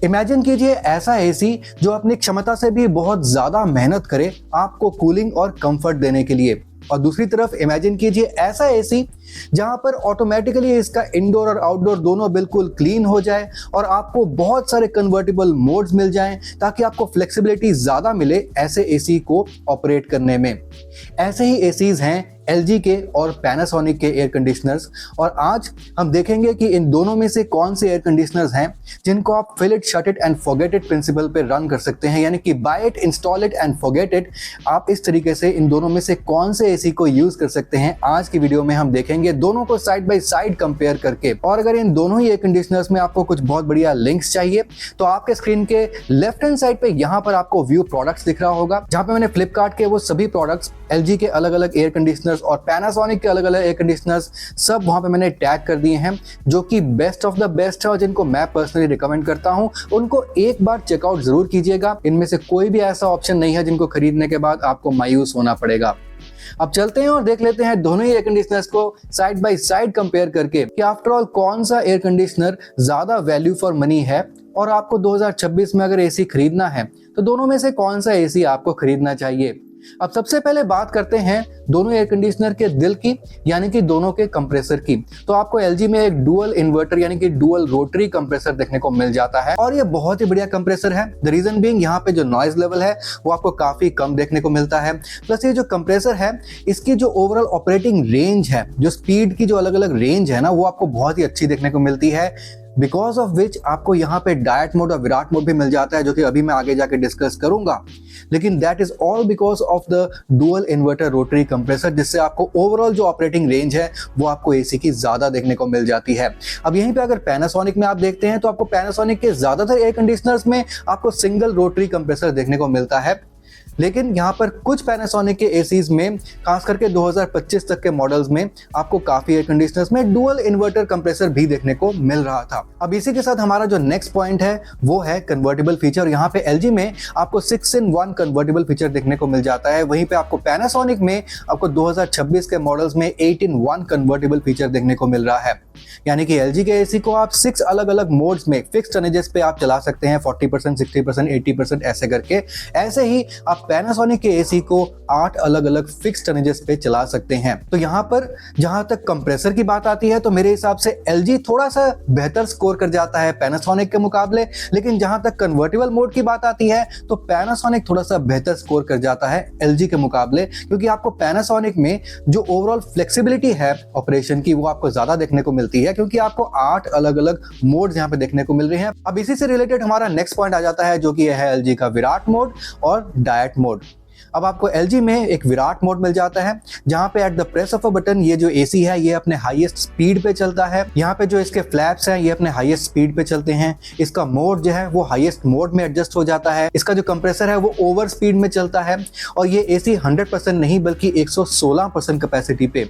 Imagine कीजिए ऐसा AC जो अपनी क्षमता से भी बहुत ज्यादा मेहनत करे आपको कूलिंग और कंफर्ट देने के लिए। और दूसरी तरफ इमेजिन कीजिए ऐसा एसी जहां पर ऑटोमेटिकली इसका इंडोर और आउटडोर दोनों बिल्कुल क्लीन हो जाए और आपको बहुत सारे कन्वर्टेबल मोड्स मिल जाएं ताकि आपको फ्लेक्सिबिलिटी ज्यादा मिले ऐसे एसी को ऑपरेट करने में। ऐसे ही एसीज हैं LG के और पैनासोनिक के एयर कंडीशनर्स, और आज हम देखेंगे कि इन दोनों में से कौन से एयर कंडीशनर्स हैं जिनको आप fill it, shut it and forget it principle पे रन कर सकते हैं, यानी कि buy it, install it and forget it. आप इस तरीके से इन दोनों में से कौन से एसी को यूज कर सकते हैं आज की वीडियो में हम देखेंगे, दोनों को साइड बाय साइड कंपेयर करके। और अगर इन दोनों ही एयर कंडीशनर्स में आपको कुछ बहुत बढ़िया लिंक्स चाहिए तो आपके स्क्रीन के लेफ्ट हैंड साइड पे यहाँ पर आपको व्यू प्रोडक्ट्स दिख रहा होगा, जहां पे मैंने फ्लिपकार्ट के वो सभी प्रोडक्ट्स, LG के अलग अलग एयर कंडीशनर्स और पैनासोनिक के अलग अलग एयर कंडीशनर्स सब वहां पे मैंने टैग कर दिए हैं, जो कि बेस्ट ऑफ द बेस्ट है और जिनको मैं पर्सनली रिकमेंड करता हूं। उनको एक बार चेकआउट जरूर कीजिएगा। इनमें से कोई भी ऐसा ऑप्शन नहीं है जिनको खरीदने के बाद आपको मायूस होना पड़ेगा। अब चलते हैं और देख लेते हैं दोनों ही एयर कंडीशनर्स को साइड बाय साइड कंपेयर करके कि आफ्टर ऑल कौन सा एयर कंडीशनर ज्यादा वैल्यू फॉर मनी है, और आपको 2026 में अगर एसी खरीदना है तो दोनों में से कौन सा एसी आपको खरीदना चाहिए। अब सबसे पहले बात करते हैं दोनों एयर कंडीशनर के दिल की, यानी कि दोनों के कंप्रेसर की। तो आपको LG में एक डुअल इन्वर्टर यानी कि डुअल रोटरी कंप्रेसर देखने को मिल जाता है, और ये बहुत ही बढ़िया कंप्रेसर है। द रीजन बीइंग यहाँ पे जो नॉइज लेवल है वो आपको काफी कम देखने को मिलता है। प्लस ये जो कंप्रेसर है इसकी जो ओवरऑल ऑपरेटिंग रेंज है, जो स्पीड की जो अलग अलग रेंज है ना, वो आपको बहुत ही अच्छी देखने को मिलती है, बिकॉज ऑफ विच आपको यहाँ पे डायट मोड और विराट मोड भी मिल जाता है, जो कि अभी मैं आगे जाके डिस्कस करूंगा। लेकिन that is all because of the dual inverter rotary compressor, जिससे आपको ओवरऑल जो ऑपरेटिंग रेंज है वो आपको एसी की ज्यादा देखने को मिल जाती है। अब यहीं पे अगर पैनासोनिक में आप देखते हैं तो आपको पैनासोनिक के ज्यादातर एयर कंडीशनर्स में आपको सिंगल रोटरी कंप्रेसर देखने को मिलता है, लेकिन यहाँ पर कुछ पैनासोनिक के एसीज में, खास करके 2025 तक के मॉडल्स में, आपको काफी एयर कंडीशनर्स में डुअल इन्वर्टर कंप्रेसर भी देखने को मिल रहा था। अब इसी के साथ हमारा जो नेक्स्ट पॉइंट है वो है कन्वर्टेबल फीचर। यहाँ पे LG में आपको 6-in-1 कन्वर्टेबल फीचर देखने को मिल जाता है, वहीं पे आपको पैनासोनिक में आपको 2026 के मॉडल्स में 8-in-1 कन्वर्टेबल फीचर देखने को मिल रहा है। यानी कि LG के एसी को आप 6 अलग अलग मोड्स में फिक्स टनेजेस पे आप चला सकते हैं, 40%, 60%, 80% ऐसे करके। ऐसे ही आप पैनासोनिक के एसी को 8 अलग अलग फिक्स टनेजेस पे चला सकते हैं। तो यहाँ पर जहां तक कंप्रेसर की बात आती है तो मेरे हिसाब से LG थोड़ा सा बेहतर स्कोर कर जाता है पैनासोनिक के मुकाबले, लेकिन जहां तक कन्वर्टेबल मोड की बात आती है तो पैनासोनिक थोड़ा सा बेहतर स्कोर कर जाता है LG के मुकाबले, क्योंकि आपको पैनासोनिक में जो ओवरऑल फ्लेक्सिबिलिटी है ऑपरेशन की वो आपको ज्यादा देखने को मिलती है, क्योंकि आपको 8 अलग अलग मोड्स यहाँ पे देखने को मिल रहे हैं। अब इसी से रिलेटेड हमारा नेक्स्ट पॉइंट आ जाता है, जो कि है LG का विराट मोड और डायट मोड। अब आपको LG में एक विराट मोड मिल जाता है, जहां पे at the press of a button ये जो एसी है ये अपने हाईएस्ट स्पीड पे चलता है। यहाँ पे जो इसके फ्लैप्स हैं ये अपने हाईएस्ट स्पीड पे चलते हैं। इसका मोड जो है वो हाईएस्ट मोड में एडजस्ट हो जाता है। इसका जो कंप्रेसर है वो ओवर स्पीड में चलता है, और ये एसी 100% नहीं बल्कि 116% कैपेसिटी पे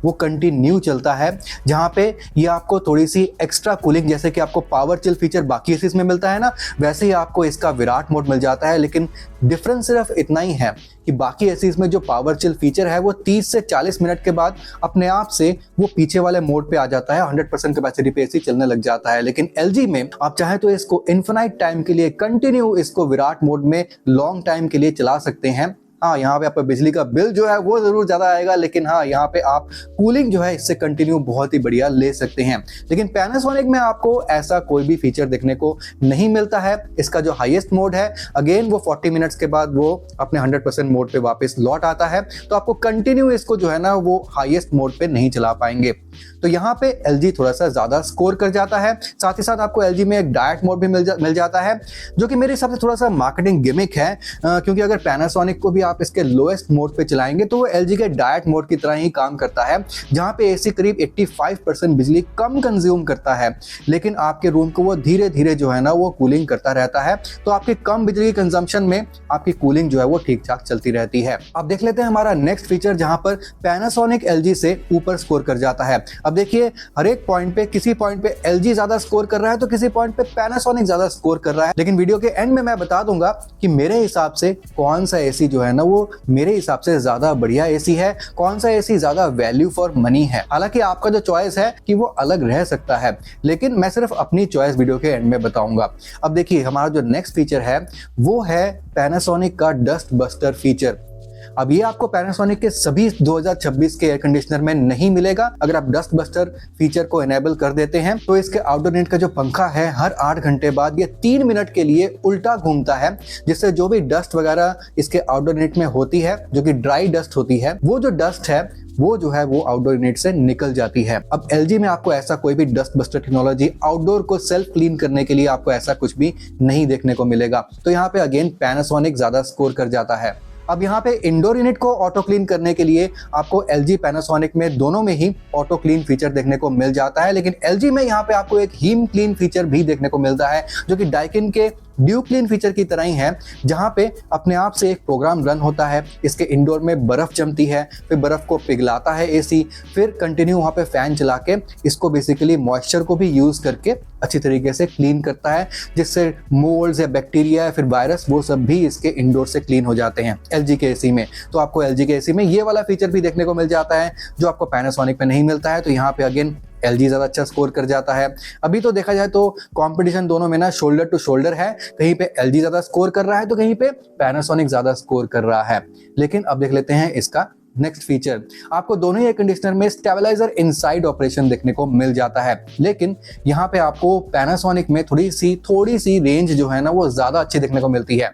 वो कंटिन्यू चलता है, जहां पे ये आपको थोड़ी सी एक्स्ट्रा कूलिंग, जैसे कि आपको पावर चिल फीचर बाकी एसीज में मिलता है ना, वैसे ही आपको इसका विराट मोड मिल जाता है। लेकिन डिफरेंस सिर्फ इतना ही है कि बाकी एसीज में जो पावर चिल फीचर है वो 30 से 40 मिनट के बाद अपने आप से वो पीछे वाले मोड पे आ जाता है, 100% कैपेसिटी पे एसी चलने लग जाता है। लेकिन LG में आप चाहे तो इसको इन्फिनाइट टाइम के लिए कंटिन्यू इसको विराट मोड में लॉन्ग टाइम के लिए चला सकते हैं। हाँ, यहाँ पे आपका बिजली का बिल जो है वो जरूर ज्यादा आएगा, लेकिन हाँ यहाँ पे आप कूलिंग जो है इससे कंटिन्यू बहुत ही बढ़िया ले सकते हैं। लेकिन पैनासोनिक में आपको ऐसा कोई भी फीचर देखने को नहीं मिलता है। इसका जो हाईएस्ट मोड है अगेन वो 40 मिनट्स के बाद वो अपने 100% मोड पे वापस लौट आता है, तो आपको कंटिन्यू इसको जो है ना वो हाईएस्ट मोड पे नहीं चला पाएंगे। तो यहाँ पे LG थोड़ा सा ज्यादा स्कोर कर जाता है। साथ ही साथ आपको LG में एक डायट मोड भी मिल जाता है, जो कि मेरे हिसाब से थोड़ा सा मार्केटिंग गिमिक है, क्योंकि अगर पैनासोनिक को भी आप इसके लोएस्ट मोड पे चलाएंगे तो वो LG के डायट मोड की तरह ही काम करता है, जहां पे एसी करीब 85% बिजली कम कंज्यूम करता है, लेकिन आपके रूम को वो धीरे धीरे जो है ना वो कूलिंग करता रहता है। तो आपकी कम बिजली कंजम्पशन में आपकी कूलिंग जो है वो ठीक ठाक चलती रहती है। अब देख लेते हैं हमारा नेक्स्ट फीचर, जहां पर पैनासोनिक LG से ऊपर स्कोर कर जाता है। अब देखिए हर एक पॉइंट पे, किसी पॉइंट पे LG ज्यादा स्कोर कर रहा है तो किसी पॉइंट पे पैनासोनिक ज्यादा स्कोर कर रहा है, लेकिन वीडियो के एंड में मैं बता दूंगा कि मेरे हिसाब से कौन सा एसी जो है ना वो मेरे हिसाब से ज्यादा बढ़िया एसी है, कौन सा एसी ज्यादा वैल्यू फॉर मनी है। हालांकि आपका जो चॉइस है कि वो अलग रह सकता है, लेकिन मैं सिर्फ अपनी चॉइस वीडियो के एंड में बताऊंगा। अब देखिए हमारा जो नेक्स्ट फीचर है वो है पैनासोनिक का डस्ट बस्टर फीचर। अब ये आपको पैनासोनिक के सभी 2026 के एयर कंडीशनर में नहीं मिलेगा। अगर आप डस्ट बस्टर फीचर को एनेबल कर देते हैं तो इसके आउटडोर यूनिट का जो पंखा है हर 8 घंटे बाद ये 3 मिनट के लिए उल्टा घूमता है, जिससे जो भी डस्ट वगैरह इसके आउटडोर यूनिट में होती है, जो कि ड्राई डस्ट होती है, वो जो डस्ट है वो जो है वो आउटडोर यूनिट से निकल जाती है। अब LG में आपको ऐसा कोई भी डस्ट बस्टर टेक्नोलॉजी आउटडोर को सेल्फ क्लीन करने के लिए आपको ऐसा कुछ भी नहीं देखने को मिलेगा। तो यहाँ पे अगेन पैनासोनिक ज्यादा स्कोर कर जाता है। अब यहाँ पे इंडोर यूनिट को ऑटो क्लीन करने के लिए आपको LG पैनासोनिक में दोनों में ही ऑटो क्लीन फीचर देखने को मिल जाता है, लेकिन LG में यहाँ पे आपको एक हीम क्लीन फीचर भी देखने को मिलता है, जो कि डाइकिन के ड्यू क्लीन फीचर की तरह ही है, जहां पे अपने आप से एक प्रोग्राम रन होता है। इसके इंडोर में बर्फ जमती है, फिर बर्फ को पिघलाता है एसी, फिर कंटिन्यू वहां पे फैन चला के इसको बेसिकली मॉइस्चर को भी यूज करके अच्छी तरीके से क्लीन करता है, जिससे मोल्ड्स या बैक्टीरिया या फिर वायरस वो सब भी इसके इंडोर से क्लीन हो जाते हैं LG के एसी में। तो आपको LG के एसी में ये वाला फीचर भी देखने को मिल जाता है जो आपको पैनासोनिक में नहीं मिलता है। तो यहाँ पे अगेन LG ज्यादा अच्छा स्कोर कर जाता है। अभी तो देखा जाए तो कंपटीशन दोनों में ना शोल्डर टू शोल्डर है, कहीं पे LG ज्यादा स्कोर कर रहा है तो कहीं पे पैनासोनिक ज्यादा स्कोर कर रहा है। लेकिन अब देख लेते हैं इसका नेक्स्ट फीचर। आपको दोनों ही एयर कंडीशनर में स्टेबलाइजर इनसाइड ऑपरेशन देखने को मिल जाता है, लेकिन यहाँ पे आपको पैनासोनिक में थोड़ी सी रेंज जो है ना वो ज्यादा अच्छी देखने को मिलती है।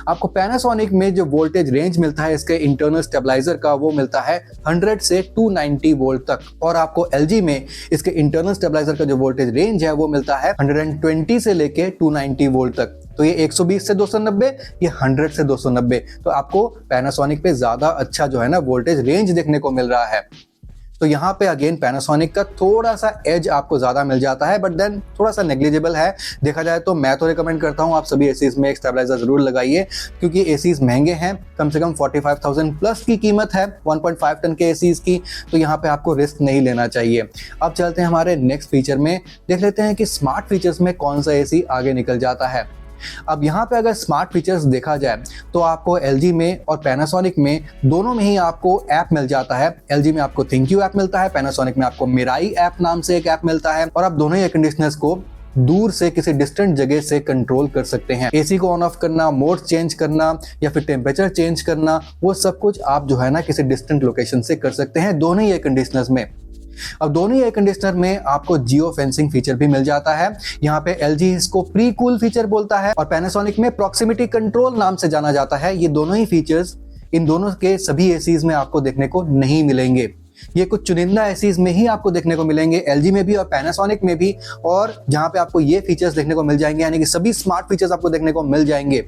आपको पैनासोनिक में जो वोल्टेज रेंज मिलता है इसके इंटरनल स्टेबलाइजर का वो मिलता है 100 से 290 वोल्ट तक, और आपको LG में इसके इंटरनल स्टेबलाइजर का जो वोल्टेज रेंज है वो मिलता है 120 से लेके 290 वोल्ट तक। तो ये 120 से 290, ये 100 से 290। तो आपको पैनासोनिक पे ज्यादा अच्छा जो है ना वोल्टेज रेंज देखने को मिल रहा है। तो यहाँ पे अगेन पैनासोनिक का थोड़ा सा एज आपको ज्यादा मिल जाता है, बट देन थोड़ा सा नेग्लिजिबल है देखा जाए तो। मैं तो रिकमेंड करता हूँ आप सभी एसीज में एक स्टेबलाइजर जरूर लगाइए, क्योंकि एसीज महंगे हैं, कम से कम 45,000 प्लस की कीमत है 1.5 टन के एसीज की। तो यहाँ पे आपको रिस्क नहीं लेना चाहिए। अब चलते हैं हमारे नेक्स्ट फीचर में, देख लेते हैं कि स्मार्ट फीचर्स में कौन सा एसी आगे निकल जाता है। अब यहाँ पे अगर स्मार्ट फीचर्स देखा जाए तो आपको LG में और पैनासोनिक में दोनों में ही आपको ऐप मिल जाता है। LG में आपको थिंक्यू ऐप मिलता है, पैनासोनिक में आपको मिराई ऐप नाम से एक ऐप मिलता है, और आप दोनों ही एयर कंडीशनर्स को दूर से किसी डिस्टेंट जगह से कंट्रोल कर सकते हैं। एसी को ऑन ऑफ करना, मोड चेंज करना या फिर टेम्परेचर चेंज करना, वो सब कुछ आप जो है ना किसी डिस्टेंट लोकेशन से कर सकते हैं दोनों ही एयर कंडीशनर्स में। अब दोनों ही एयर कंडीशनर में आपको जियो फेंसिंग फीचर भी मिल जाता है। यहाँ पे LG इसको प्री कूल फीचर बोलता है और पैनासोनिक में प्रॉक्सिमिटी कंट्रोल नाम से जाना जाता है। ये दोनों ही फीचर्स इन दोनों के सभी एसीज में आपको देखने को नहीं मिलेंगे। ये कुछ चुनिंदा एसीज में ही आपको देखने को मिलेंगे, LG में भी और पैनासोनिक में भी। और जहां पे आपको ये फीचर्स देखने को मिल जाएंगे, यानी कि सभी स्मार्ट फीचर्स आपको देखने को मिल जाएंगे,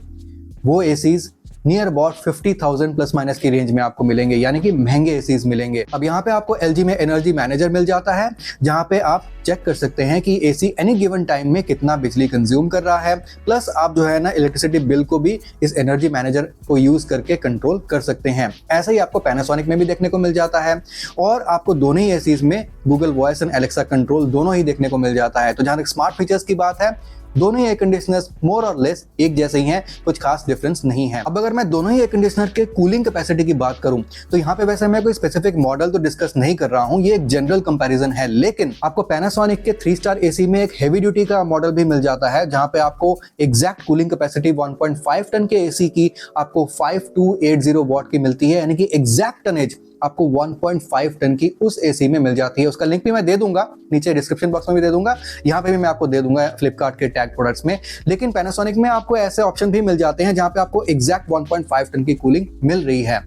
वो ACs near about 50,000 plus minus की रेंज में आपको मिलेंगे, यानी कि महंगे एसीज मिलेंगे। अब यहाँ पे आपको LG में एनर्जी मैनेजर मिल जाता है, जहाँ पे आप चेक कर सकते हैं कि एसी एनी गिवन टाइम में कितना बिजली कंज्यूम कर रहा है। प्लस आप जो है ना इलेक्ट्रिसिटी बिल को भी इस एनर्जी मैनेजर को यूज करके कंट्रोल कर सकते हैं। ऐसा ही आपको पैनासोनिक में भी देखने को मिल जाता है, और आपको दोनों ही एसीज में Google voice and Alexa control दोनों ही देखने को मिल जाता है। तो जहां तक स्मार्ट फीचर्स की बात है, दोनों ही एयर कंडीशनर्स मोर और लेस एक जैसे ही हैं, कुछ खास डिफरेंस नहीं है। अब अगर मैं दोनों ही एयर कंडीशनर के कूलिंग कैपेसिटी की बात करूं तो यहाँ पे वैसे मैं कोई स्पेसिफिक मॉडल तो डिस्कस नहीं कर रहा हूं, ये एक जनरल कंपैरिजन है। लेकिन आपको पैनासोनिक के 3 स्टार एसी में एक हेवी ड्यूटी का मॉडल भी मिल जाता है, जहां पे आपको एग्जैक्ट कूलिंग कैपेसिटी 1.5 टन के एसी की आपको 5280 वॉट की मिलती है, यानी कि एग्जैक्ट टनेज आपको 1.5 टन की उस एसी में मिल जाती है। उसका लिंक भी मैं दे दूंगा, नीचे डिस्क्रिप्शन बॉक्स में भी दे दूंगा, यहाँ पे भी मैं आपको दे दूंगा फ्लिपकार्ट के टैग प्रोडक्ट्स में। लेकिन पैनासोनिक में आपको ऐसे ऑप्शन भी मिल जाते हैं जहां पे आपको एग्जैक्ट 1.5 टन की कूलिंग मिल रही है,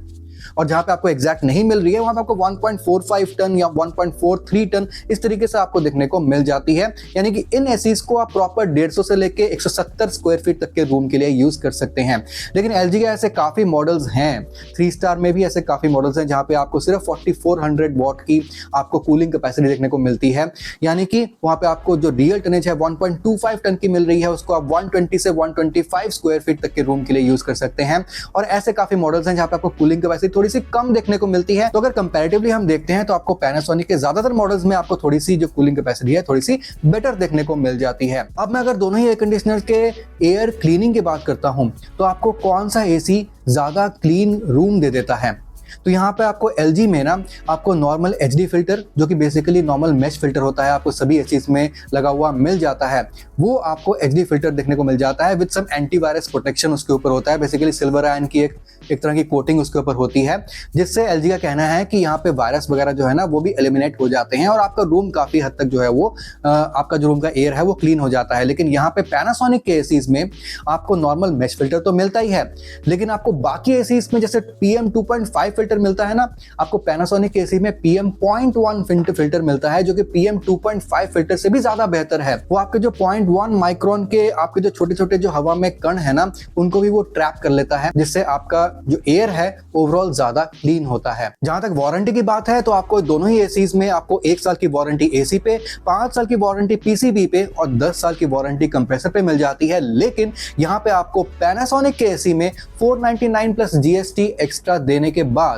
और जहां पे आपको एग्जैक्ट नहीं मिल रही है वहां पे आपको 1.45 टन या 1.43 टन इस तरीके से आपको देखने को मिल जाती है। यानी कि इन एसीज को आप प्रॉपर 150 से लेके 170 स्क्वायर फीट तक के रूम के लिए यूज कर सकते हैं। लेकिन LG के ऐसे काफी मॉडल्स हैं, 3 स्टार में भी ऐसे काफी मॉडल्स हैं जहां पे आपको सिर्फ 4400 वॉट की आपको कूलिंग कैपेसिटी देखने को मिलती है, यानी कि वहां पे आपको जो रियल टनेज है 1.25 टन की मिल रही है, उसको आप 120 से 125 स्क्वायर फीट तक के रूम के लिए यूज कर सकते हैं। और ऐसे काफी मॉडल्स हैं जहां पे आपको कूलिंग कैपेसिटी थोड़ी सी कम देखने को मिलती है। तो अगर कंपैरेटिवली हम देखते हैं तो आपको पैनासोनिक के ज्यादातर मॉडल्स में आपको थोड़ी सी जो कूलिंग कैपेसिटी है थोड़ी सी बेटर देखने को मिल जाती है। अब मैं अगर दोनों ही एयर कंडीशनर के एयर क्लीनिंग की बात करता हूं तो आपको कौन सा एसी ज्यादा क्लीन रूम दे देता है, तो यहाँ पे आपको LG में ना आपको नॉर्मल HD फिल्टर, जो कि बेसिकली नॉर्मल मैश फिल्टर होता है, आपको सभी एसीज में लगा हुआ मिल जाता है। वो आपको HD फिल्टर देखने को मिल जाता है विद सम एंटीवायरस प्रोटेक्शन उसके ऊपर होता है। बेसिकली सिल्वर आयन की एक तरह की कोटिंग उसके ऊपर होती है, जिससे LG का कहना है कि यहाँ पे वायरस वगैरह जो है ना वो भी एलिमिनेट हो जाते हैं और आपका रूम काफी हद तक जो है वो आपका जो रूम का एयर है वो क्लीन हो जाता है। लेकिन यहाँ पे पैनासोनिक के एसीज में आपको नॉर्मल मैश फिल्टर तो मिलता ही है, लेकिन आपको बाकी एसीज में जैसे PM 2.5 फिल्टर मिलता है ना, आपको पैनासोनिक एसी में PM 0.1 फिल्टर मिलता है, जो कि PM 2.5 फिल्टर से भी ज्यादा बेहतर है। वो आपके जो 0.1 माइक्रोन के आपके जो छोटे छोटे जो हवा में कण है ना उनको भी वो ट्रैप कर लेता है, जिससे आपका जो एयर है ओवरऑल ज्यादा क्लीन होता है। जहां तक वारंटी की बात है तो आपको दोनों ही एसीज में आपको 1 साल की वारंटी एसी पे, 5 साल की वारंटी PCB पे और 10 साल की वारंटी कंप्रेसर पे मिल जाती है। लेकिन यहाँ पे आपको पैनासोनिक के एसी में 499 प्लस GST एक्स्ट्रा देने के बाद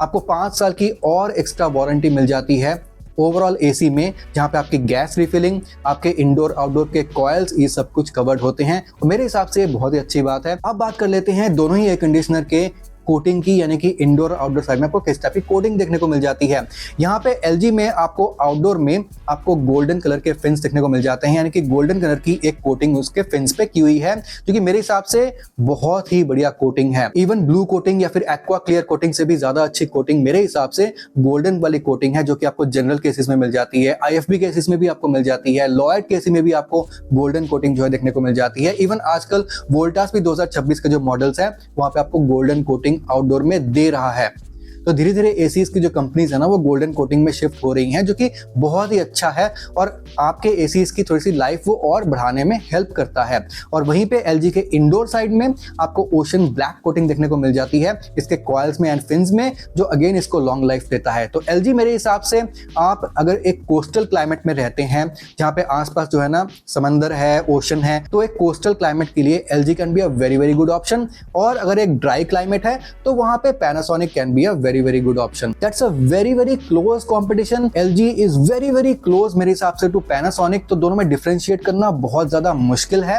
आपको 5 साल की और एक्स्ट्रा वारंटी मिल जाती है ओवरऑल एसी में, जहां पे आपकी गैस रिफिलिंग, आपके इंडोर आउटडोर के कॉइल्स, ये सब कुछ कवर्ड होते हैं। तो मेरे हिसाब से बहुत ही अच्छी बात है। अब बात कर लेते हैं दोनों ही एयर कंडीशनर के कोटिंग की, यानी कि इंडोर आउटडोर साइड में आपको किस टाइप की कोटिंग देखने को मिल जाती है। यहाँ पे LG में आपको आउटडोर में आपको गोल्डन कलर के फिन्स देखने को मिल जाते हैं, यानी कि गोल्डन कलर की एक कोटिंग उसके फिन्स पे की हुई है, जो कि मेरे हिसाब से बहुत ही बढ़िया कोटिंग है। इवन ब्लू कोटिंग या फिर एक्वा क्लियर कोटिंग से भी ज्यादा अच्छी कोटिंग मेरे हिसाब से गोल्डन वाली कोटिंग है, जो कि आपको जनरल केसेस में मिल जाती है, IFB केसेस में भी आपको मिल जाती है, लॉयड केसेस में भी आपको गोल्डन कोटिंग जो है देखने को मिल जाती है। इवन आजकल वोल्टास भी 2026 के जो मॉडल्स है वहां पे आपको गोल्डन कोटिंग आउटडोर में दे रहा है। तो धीरे धीरे एसीज की जो कंपनीज है ना वो गोल्डन कोटिंग में शिफ्ट हो रही हैं, जो कि बहुत ही अच्छा है और आपके एसीज की थोड़ी सी लाइफ वो और बढ़ाने में हेल्प करता है। और वहीं पे LG के इंडोर साइड में आपको ओशन ब्लैक कोटिंग देखने को मिल जाती है इसके कॉइल्स में एंड फिन्स में, जो अगेन इसको लॉन्ग लाइफ देता है। तो LG मेरे हिसाब से आप अगर एक कोस्टल क्लाइमेट में रहते हैं जहाँ पे आसपास जो है ना समंदर है, ओशन है, तो एक कोस्टल क्लाइमेट के लिए LG can be a very very good option. और अगर एक ड्राई क्लाइमेट है तो वहां पे Panasonic can be a very good option. That's a very close competition. LG is very close मेरे हिसाब से to Panasonic, तो दोनों में डिफरेंशिएट करना बहुत ज्यादा मुश्किल है।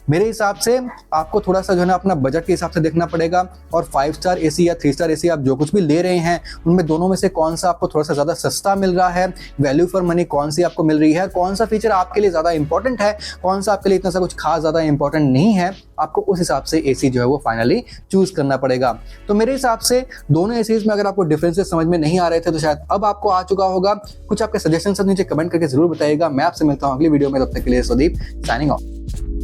मेरे हिसाब से आपको थोड़ा सा जो है ना अपना बजट के हिसाब से देखना पड़ेगा और 5 स्टार एसी या 3 स्टार एसी आप जो कुछ भी ले रहे हैं उनमें दोनों में से कौन सा आपको थोड़ा सा ज्यादा सस्ता मिल रहा है, वैल्यू फॉर मनी कौन सी आपको मिल रही है, कौन सा फीचर आपके लिए ज्यादा इंपॉर्टेंट है, कौन सा आपके लिए इतना सा कुछ खास ज्यादा इंपॉर्टेंट नहीं है, आपको उस हिसाब से एसी जो है वो फाइनली चूज करना पड़ेगा। तो मेरे हिसाब से दोनों एसीज में अगर आपको डिफरेंसेस समझ में नहीं आ रहे थे तो शायद अब आपको आ चुका होगा। कुछ आपके सजेशन सब नीचे कमेंट करके जरूर बताइएगा। मैं आपसे मिलता हूं अगली वीडियो में, तब तक के लिए स्वदीप साइनिंग ऑफ।